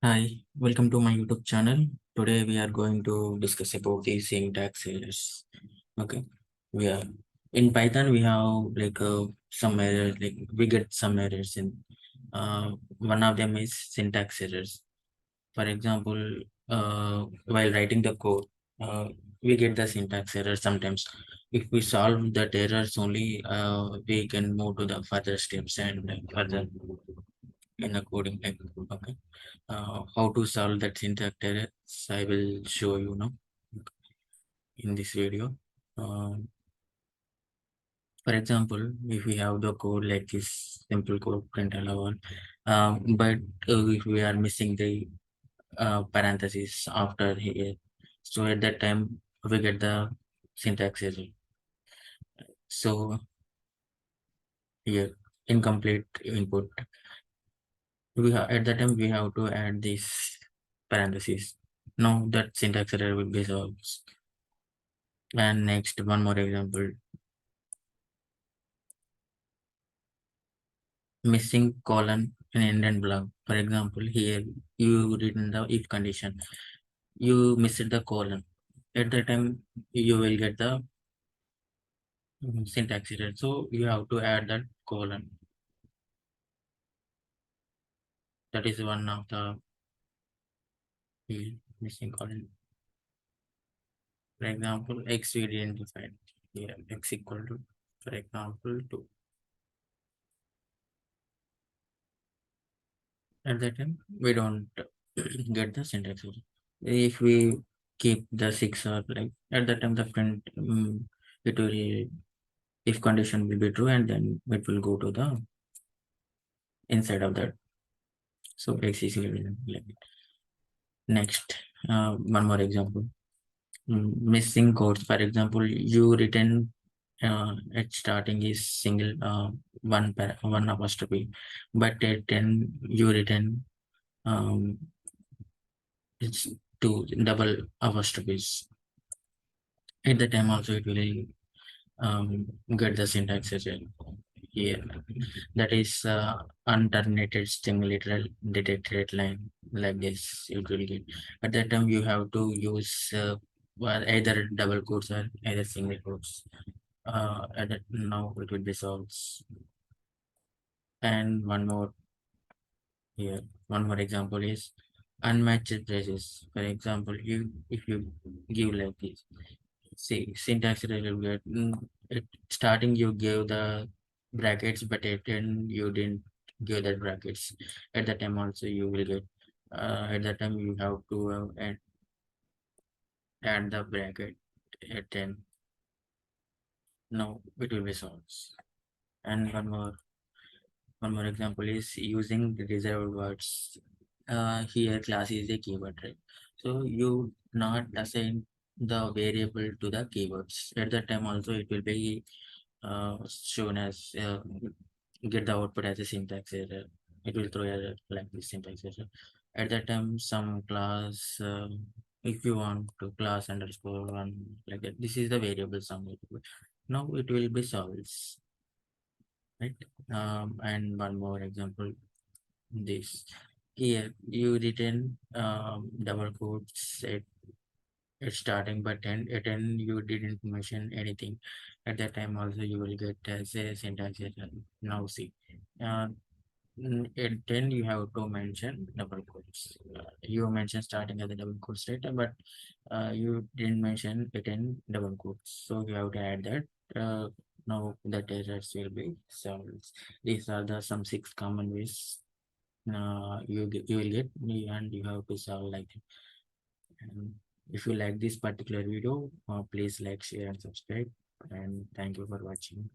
Hi, welcome to my YouTube channel. Today we are going to discuss about the syntax errors. Okay, we are in Python. We have some errors, like we get some errors in. One of them is syntax errors. For example, while writing the code, uh, we get the syntax error sometimes. If we solve that errors only, we can move to the further steps and further in the coding. Okay, how to solve that syntax errors, I will show you now in this video. For example, if we have the code like this simple code print hello world, but if we are missing the parentheses after here, so at that time we get the syntax error. So here incomplete input, we have at that time we have to add this parentheses. Now that syntax error will be solved. And next, one more example, missing colon in indent block. For example, here you written the if condition, you missed the colon. At the time, you will get the syntax error. So you have to add that colon. That is one of the missing colon. For example, x we didn't define. Here x equal to, for example, 2. At that time, we don't get the syntax error. If we keep the 6 or like at that time the print it will, if condition will be true, and then it will go to the inside of that. So x is equal to like it. Next, one more example, missing quotes. For example, you written at starting is single one apostrophe, but at 10 you written it's two double apostrophes. At the time also it will get the syntax as well. Here, that is alternated string literal detected line, like this it will get. At that time you have to use well, either double quotes or either single quotes. And now it will be solved. And one more here, one more example is unmatched traces. For example, you if you give like this, see syntax error will get starting you gave the brackets, but at end you didn't give that brackets. At the time also you will get at that time you have to add the bracket at 10. Now it will be solved. And one more example is using the reserved words. Here class is a keyword, right? So you not assign the variable to the keywords. At that time also it will be shown as get the output as a syntax error. It will throw error like this syntax error. At that time, some class, if you want to class underscore one like that, this is the variable sum variable. Now it will be solved, right? And one more example, this here you written double quotes at starting, but at end you didn't mention anything. At that time also you will get as a syntax error. Now see, uh, at 10 you have to mention double quotes. You mentioned starting at the double quotes later, but you didn't mention it in double quotes, so you have to add that. Now that errors will be solved. These are the some 6 common ways you will get, and you have to solve like that. And if you like this particular video, please like, share, and subscribe. And thank you for watching.